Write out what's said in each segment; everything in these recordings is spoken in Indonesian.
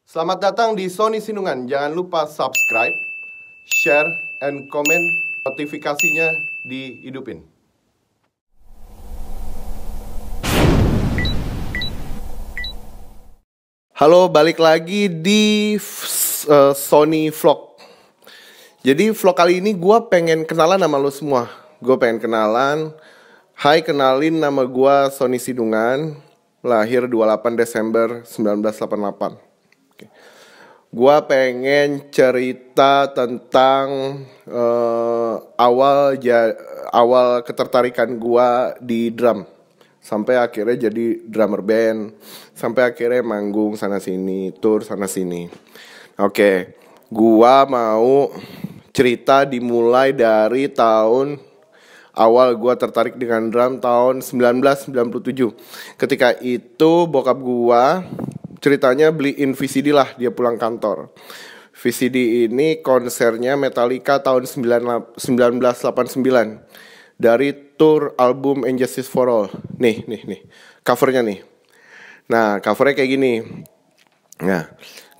Selamat datang di Sony Sinungan. Jangan lupa subscribe, share, and comment. Notifikasinya dihidupin. Halo, balik lagi di Sony Vlog. Jadi vlog kali ini gue pengen kenalan sama lo semua. Gue pengen kenalan. Hai, kenalin, nama gue Sony Sinungan. Lahir 28 Desember 1988. Gua pengen cerita tentang awal ketertarikan gua di drum, sampai akhirnya jadi drummer band, sampai akhirnya manggung sana sini, tour sana sini. Oke, gua mau cerita dimulai dari tahun awal gua tertarik dengan drum tahun 1997. Ketika itu bokap gua ceritanya beliin VCD lah, dia pulang kantor. VCD ini konsernya Metallica tahun 1989 dari tour album And Justice for All. Nih, covernya nih. Nah, covernya kayak gini. Nah,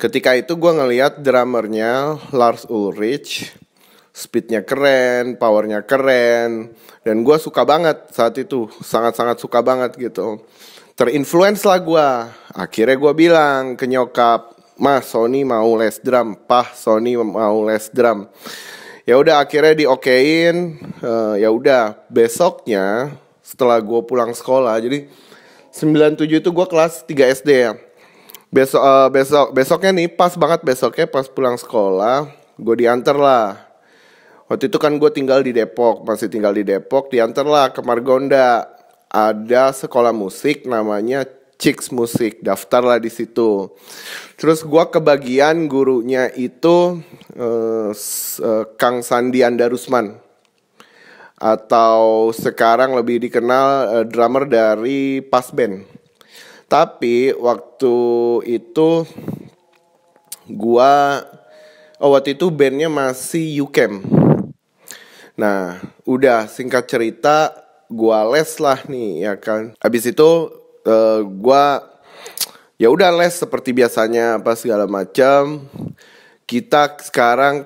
ketika itu gue ngeliat drummernya Lars Ulrich, speednya keren, powernya keren, dan gue suka banget saat itu, sangat-sangat suka banget gitu. Terinfluence lah gue. Akhirnya gue bilang ke nyokap, "Mas, Sony mau les drum." "Pah, Sony mau les drum." Ya udah, akhirnya diokein. Ya udah, besoknya setelah gue pulang sekolah, jadi 97 itu gue kelas 3 SD ya. Besoknya nih, pas banget besoknya pas pulang sekolah, gue diantar lah. Waktu itu kan gue tinggal di Depok, masih tinggal di Depok, diantar lah ke Margonda. Ada sekolah musik namanya Chicks Musik, daftar lah di situ. Terus gue kebagian gurunya itu Kang Sandi Andarusman, atau sekarang lebih dikenal drummer dari Pas Band. Tapi waktu itu waktu itu bandnya masih UCAM. Nah, udah, singkat cerita, gua les lah nih, ya kan. Habis itu gua ya udah les seperti biasanya, apa segala macam. Kita sekarang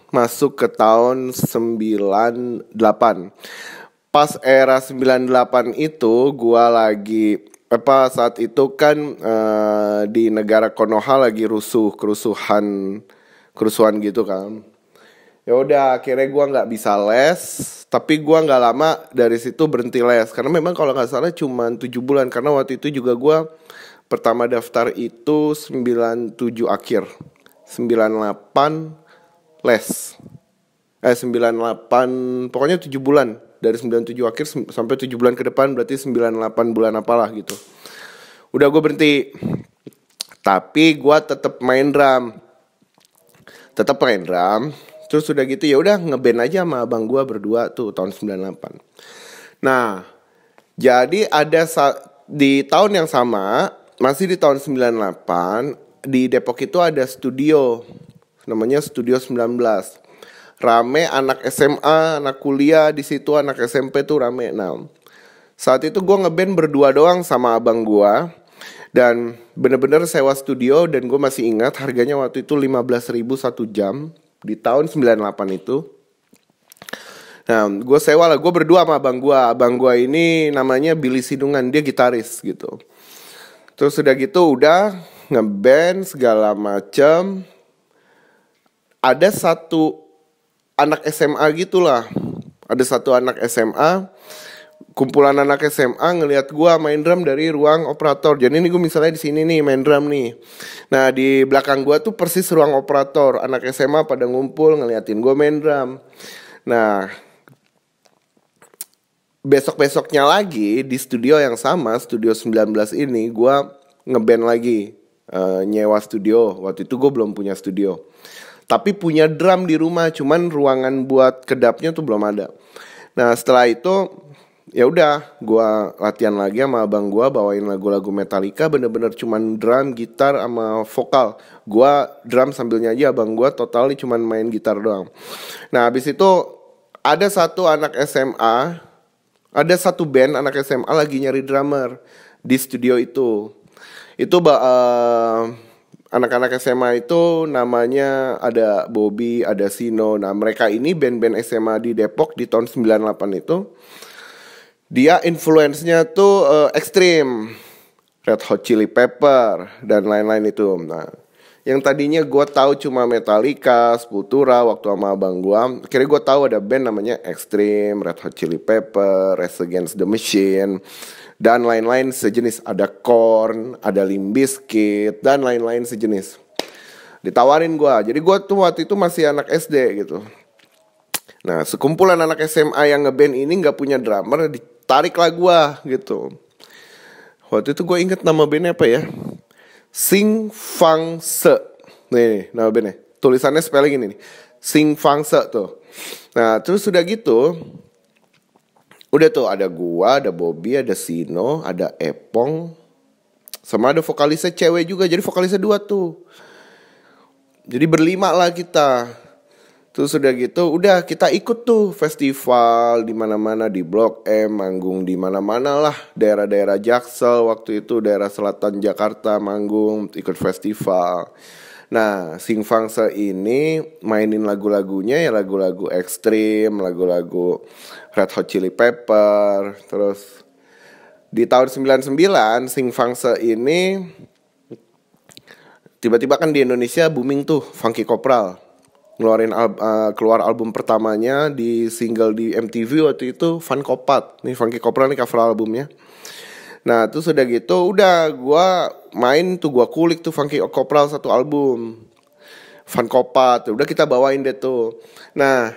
masuk ke tahun 98. Pas era 98 itu gua lagi saat itu kan di negara Konoha lagi kerusuhan gitu kan. Ya udah, akhirnya gue nggak bisa les, tapi gue nggak lama dari situ berhenti les, karena memang kalau nggak salah cuma 7 bulan, karena waktu itu juga gue pertama daftar itu 97 akhir, 98 les, 98, pokoknya 7 bulan, dari 97 akhir sampai 7 bulan ke depan, berarti 98 bulan apalah gitu. Udah, gue berhenti, tapi gue tetap main drum. Terus udah gitu ya udah ngeband aja sama abang gue berdua tuh tahun 98. Nah, jadi di tahun yang sama, masih di tahun 98, di Depok itu ada studio, namanya Studio 19. Rame anak SMA, anak kuliah di situ, anak SMP tuh rame. Nah, saat itu gue ngeband berdua doang sama abang gue, dan bener-bener sewa studio, dan gue masih ingat harganya waktu itu 15.000 1 jam. Di tahun 98 itu. Nah, gue sewa lah, gue berdua sama abang gue. Abang gue ini namanya Billy Sinungan, dia gitaris gitu. Terus udah gitu, udah ngeband segala macem. Ada satu anak SMA gitulah. Ada satu anak SMA, kumpulan anak SMA ngelihat gue main drum dari ruang operator. Jadi ini gue misalnya di sini nih main drum nih. Nah, di belakang gue tuh persis ruang operator. Anak SMA pada ngumpul ngeliatin gue main drum. Nah, besok-besoknya lagi di studio yang sama, Studio 19 ini, gue ngeband lagi, nyewa studio. Waktu itu gue belum punya studio, tapi punya drum di rumah, cuman ruangan buat kedapnya tuh belum ada. Nah, setelah itu ya udah, gue latihan lagi sama abang gue, bawain lagu-lagu Metallica, bener-bener cuman drum, gitar, sama vokal. Gue drum sambil nyanyi, abang gue totally cuman main gitar doang. Nah, habis itu ada satu band anak SMA lagi nyari drummer di studio itu. Itu anak-anak SMA itu namanya ada Bobby, ada Sino. Nah mereka ini band-band SMA di Depok di tahun 98 itu, dia influence-nya tuh ekstrim, Red Hot Chili Pepper dan lain-lain itu. Nah yang tadinya gue tahu cuma Metallica, Sepultura waktu sama abang gue, akhirnya gue tahu ada band namanya Extreme, Red Hot Chili Pepper, Rage Against the Machine, dan lain-lain sejenis. Ada Korn, ada Limp Bizkit, dan lain-lain sejenis. Ditawarin gue, jadi gue tuh waktu itu masih anak SD gitu. Nah sekumpulan anak SMA yang ngeband ini gak punya drummer, ditariklah gue gitu. Waktu itu gue inget nama bandnya apa ya, Sing Fang Se. Nih nama bandnya, tulisannya spelling ini nih, Sing Fang Se tuh. Nah terus udah gitu, udah tuh ada gua, ada Bobby, ada Sino, ada Epong, sama ada vokalisnya cewek juga, jadi vokalisnya 2 tuh. Jadi berlima lah kita. Terus udah gitu, udah kita ikut tuh festival di mana-mana, di Blok M, manggung di mana-mana lah, daerah-daerah Jaksel waktu itu, daerah selatan Jakarta manggung, ikut festival. Nah, Sing Fang Se ini mainin lagu-lagunya ya lagu-lagu ekstrim, lagu-lagu Red Hot Chili Pepper. Terus di tahun 99 Sing Fang Se ini tiba-tiba kan di Indonesia booming tuh Funky Kopral. Ngeluarin keluar album pertamanya di single di MTV waktu itu, Fun Kopat. Nih Funky Kopral nih cover albumnya. Nah terus udah gitu, udah gue main tuh, gue kulik tuh Funky Kopral satu album, Fun Kopat. Udah kita bawain deh tuh. Nah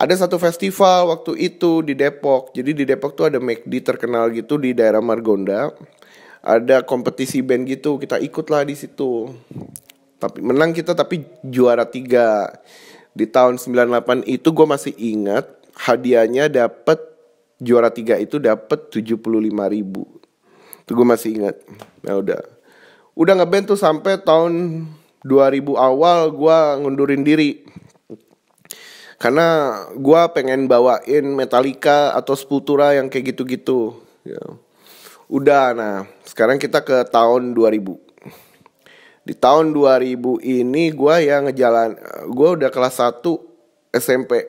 ada satu festival waktu itu di Depok. Jadi di Depok tuh ada McD terkenal gitu di daerah Margonda. Ada kompetisi band gitu, kita ikutlah di situ. Tapi menang kita, tapi juara 3. Di tahun 98 itu gue masih ingat, hadiahnya dapet juara 3 itu dapet 75.000. Itu gue masih ingat. Nah udah ngeband tuh sampai tahun 2000 awal gue ngundurin diri. Karena gue pengen bawain Metallica atau Sepultura yang kayak gitu-gitu ya. Udah, nah sekarang kita ke tahun 2000. Di tahun 2000 ini gue udah kelas 1 SMP.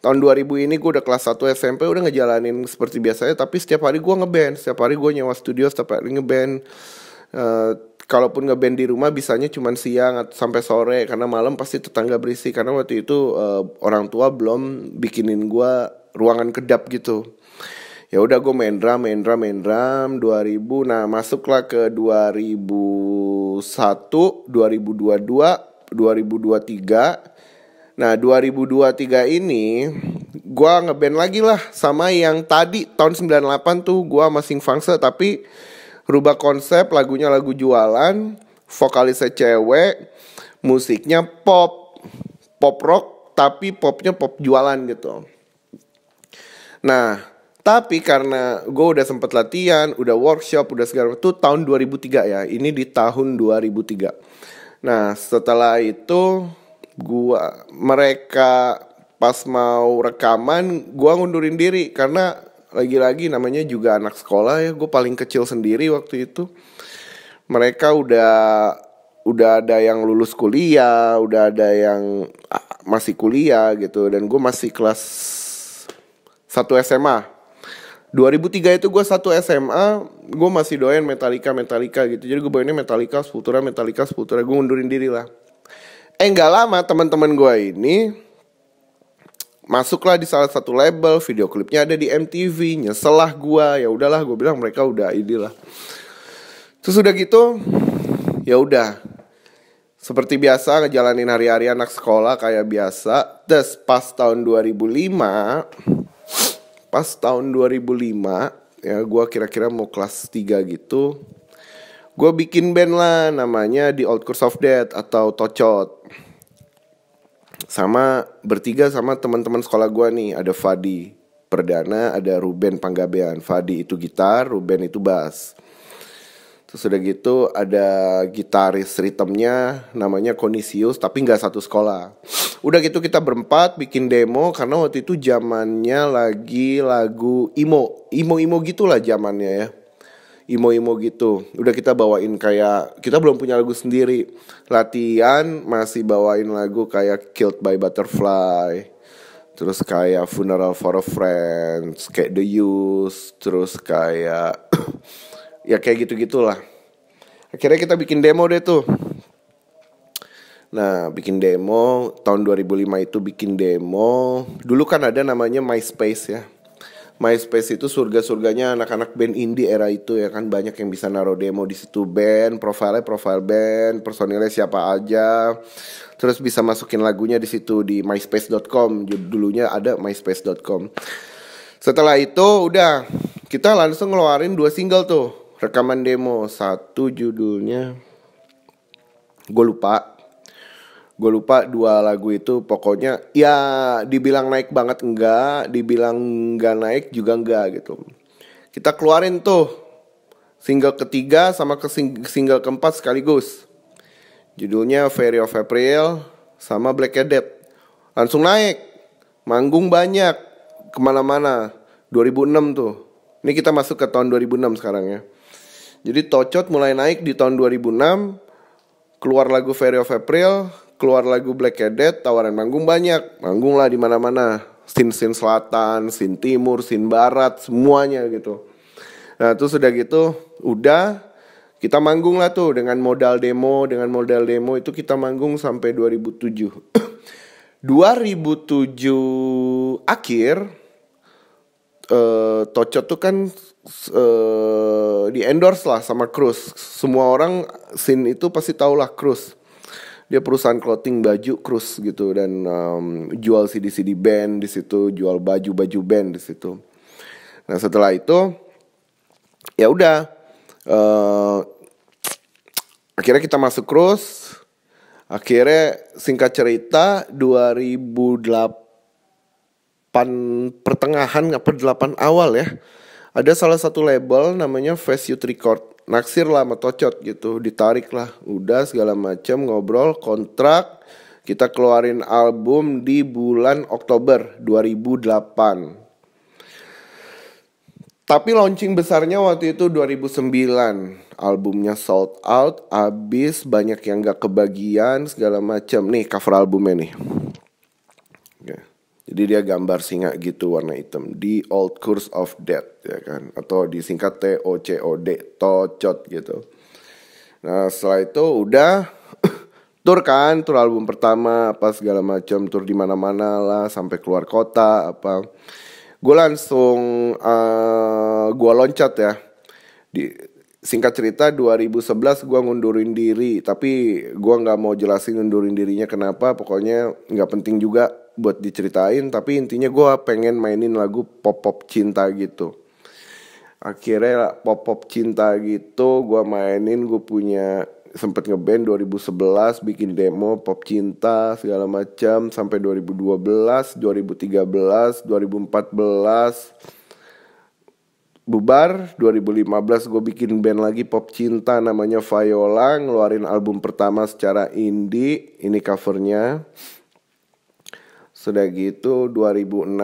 Tahun 2000 ini gue udah kelas 1 SMP, udah ngejalanin seperti biasanya. Tapi setiap hari gue ngeband, setiap hari gue nyewa studio, setiap hari ngeband. Kalaupun ngeband di rumah bisanya cuma siang atau sampai sore, karena malam pasti tetangga berisik. Karena waktu itu orang tua belum bikinin gue ruangan kedap gitu. Ya udah gue main drum 2000. Nah masuklah ke 2001, 2022, 2023. Nah 2023 ini gue ngeband lagi lah sama yang tadi tahun 98 tuh, gue sama Sing Fang Se, tapi rubah konsep, lagunya lagu jualan, vokalisnya cewek, musiknya pop rock, tapi popnya pop jualan gitu. Nah tapi karena gue udah sempet latihan, udah workshop, udah segala itu tahun 2003 ya. Ini di tahun 2003. Nah setelah itu mereka pas mau rekaman, gue ngundurin diri. Karena lagi-lagi namanya juga anak sekolah ya, gue paling kecil sendiri waktu itu. Mereka udah ada yang lulus kuliah, udah ada yang masih kuliah gitu. Dan gue masih kelas 1 SMA. 2003 itu gue 1 SMA, gue masih doyan Metallica gitu. Jadi gue bawainnya Metallica, Sepultura. Gue ngundurin diri lah. Gak lama teman-teman gue ini masuklah di salah satu label, video klipnya ada di MTV. Nyesel lah gue, ya udahlah, gue bilang mereka udah inilah. Terus udah gitu, ya udah. Seperti biasa ngejalanin hari-hari anak sekolah kayak biasa. Terus pas tahun 2005 ya, gue kira-kira mau kelas 3 gitu, gue bikin band lah, namanya The Old Curse of Death atau Tocot. Bertiga sama teman-teman sekolah gue nih. Ada Fadi Perdana, ada Ruben Panggabean. Fadi itu gitar, Ruben itu bass. Terus udah gitu ada gitaris ritmenya namanya Konisius, tapi gak satu sekolah. Udah gitu kita berempat bikin demo, karena waktu itu zamannya lagi lagu emo gitulah zamannya ya. emo-emo gitu. Udah kita bawain kayak, kita belum punya lagu sendiri. Latihan masih bawain lagu kayak Killed by Butterfly, terus kayak Funeral for a Friend, kayak The Used, terus kayak ya kayak gitu-gitulah. Akhirnya kita bikin demo deh tuh. Nah, bikin demo tahun 2005 itu bikin demo. Dulu kan ada namanya MySpace ya. MySpace itu surga-surganya anak-anak band indie era itu ya kan, banyak yang bisa naruh demo di situ, band, profile band, personilnya siapa aja. Terus bisa masukin lagunya di situ di myspace.com. Dulunya ada myspace.com. Setelah itu udah kita langsung ngeluarin 2 single tuh, rekaman demo. Satu judulnya gue lupa 2 lagu itu. Pokoknya ya dibilang naik banget enggak, dibilang enggak naik juga enggak gitu. Kita keluarin tuh single ketiga sama single keempat sekaligus. Judulnya Fairy of April sama Black Cadet. Langsung naik, manggung banyak, kemana-mana. 2006 tuh. Ini kita masuk ke tahun 2006 sekarang ya. Jadi Tocot mulai naik di tahun 2006. Keluar lagu Fairy of April, keluar lagu Black Cadet, tawaran manggung banyak. Manggung lah di mana-mana. Scene selatan, scene timur, scene barat, semuanya gitu. Nah terus udah gitu, udah kita manggung lah tuh dengan modal demo. Dengan modal demo itu kita manggung sampai 2007. 2007 akhir, Tocot tuh kan di endorse lah sama Cruise. Semua orang scene itu pasti tahu lah Cruise. Dia perusahaan clothing baju Cruise gitu, dan jual CD band di situ, jual baju band di situ. Nah setelah itu ya udah, akhirnya kita masuk Cruise. Akhirnya singkat cerita 2008 pertengahan apa 8 awal ya, ada salah satu label namanya Face Youth Record, naksir lah sama Tocot gitu, ditarik lah, udah segala macam, ngobrol kontrak, kita keluarin album di bulan Oktober 2008. Tapi launching besarnya waktu itu 2009, albumnya sold out, abis, banyak yang gak kebagian segala macam. Nih cover albumnya nih. Okay. Jadi dia gambar singa gitu warna hitam, The Old Curse of Death ya kan, atau disingkat TOCOD, Tocot gitu. Nah setelah itu udah tur kan, tur album pertama apa segala macam, tur di mana-mana lah sampai keluar kota apa. Gue langsung gue loncat ya. Singkat cerita 2011 gue ngundurin diri, tapi gue nggak mau jelasin ngundurin dirinya kenapa, pokoknya nggak penting juga buat diceritain, tapi intinya gue pengen mainin lagu pop cinta gitu. Akhirnya pop cinta gitu gue mainin, gue punya sempet ngeband 2011, bikin demo pop cinta segala macam sampai 2012, 2013, 2014 bubar. 2015 gue bikin band lagi pop cinta namanya Viola, ngeluarin album pertama secara indie, ini covernya. Sudah gitu 2016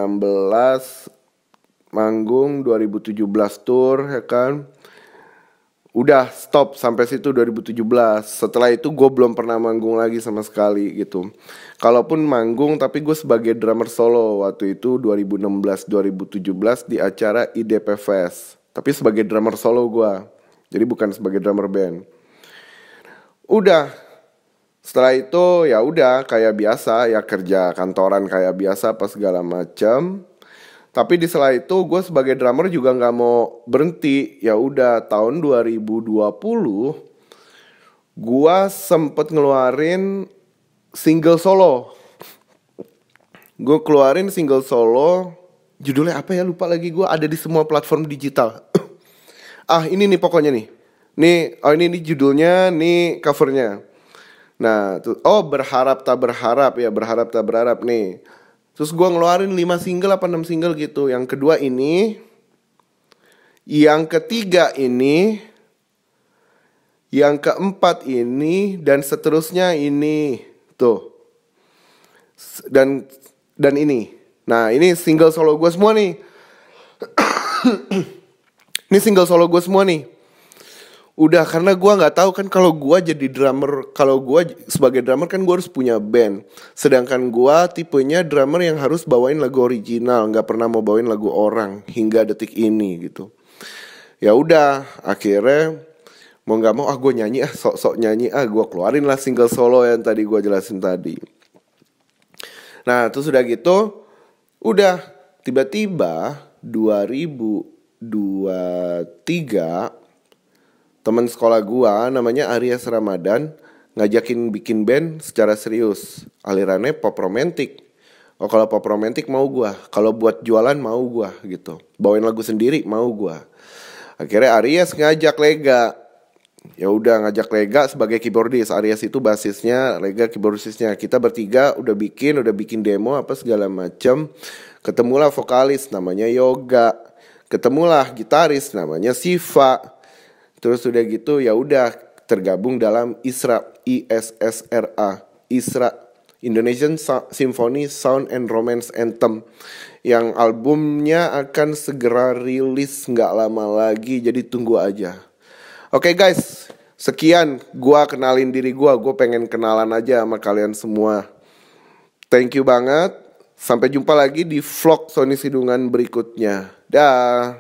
manggung, 2017 tour ya kan. Udah stop sampai situ 2017. Setelah itu gue belum pernah manggung lagi sama sekali gitu. Kalaupun manggung tapi gue sebagai drummer solo waktu itu 2016-2017 di acara IDP Fest. Tapi sebagai drummer solo gue, jadi bukan sebagai drummer band. Udah. Setelah itu ya udah kayak biasa ya, kerja kantoran kayak biasa apa segala macam. Tapi di sela itu gue sebagai drummer juga nggak mau berhenti. Ya udah tahun 2020 gue sempet ngeluarin single solo. Gue keluarin single solo, judulnya apa ya lupa lagi gue, ada di semua platform digital. Ini nih pokoknya nih. Ini judulnya, nih covernya. Nah, berharap tak berharap ya, berharap tak berharap nih. Terus gue ngeluarin 5 single apa 6 single gitu. Yang kedua ini, yang ketiga ini, yang keempat ini, dan seterusnya ini. Tuh. Dan ini. Nah ini single solo gue semua nih. Ini single solo gue semua nih. Udah, karena gua nggak tahu kan kalau gua jadi drummer, kalau gua sebagai drummer kan gua harus punya band. Sedangkan gua tipenya drummer yang harus bawain lagu original, nggak pernah mau bawain lagu orang hingga detik ini gitu. Ya udah, akhirnya mau nggak mau gue nyanyi sok-sok nyanyi gue keluarin lah single solo yang tadi gue jelasin tadi. Nah terus udah gitu, udah tiba-tiba 2023 teman sekolah gua namanya Aries Ramadan ngajakin bikin band secara serius. Alirannya pop romantic. Oh kalau pop romantic mau gua, kalau buat jualan mau gua gitu. Bawain lagu sendiri mau gua. Akhirnya Aries ngajak Lega. Ya udah ngajak Lega sebagai keyboardis. Aries itu basisnya, Lega keyboardisnya. Kita bertiga udah bikin demo apa segala macam. Ketemulah vokalis namanya Yoga. Ketemulah gitaris namanya Siva. Terus udah gitu ya udah tergabung dalam ISRA, ISSRA, ISRA, Indonesian Symphony Sound and Romance Anthem, yang albumnya akan segera rilis nggak lama lagi, jadi tunggu aja. Oke guys, sekian gua kenalin diri gua pengen kenalan aja sama kalian semua. Thank you banget. Sampai jumpa lagi di vlog Sony Sidungan berikutnya. Dah.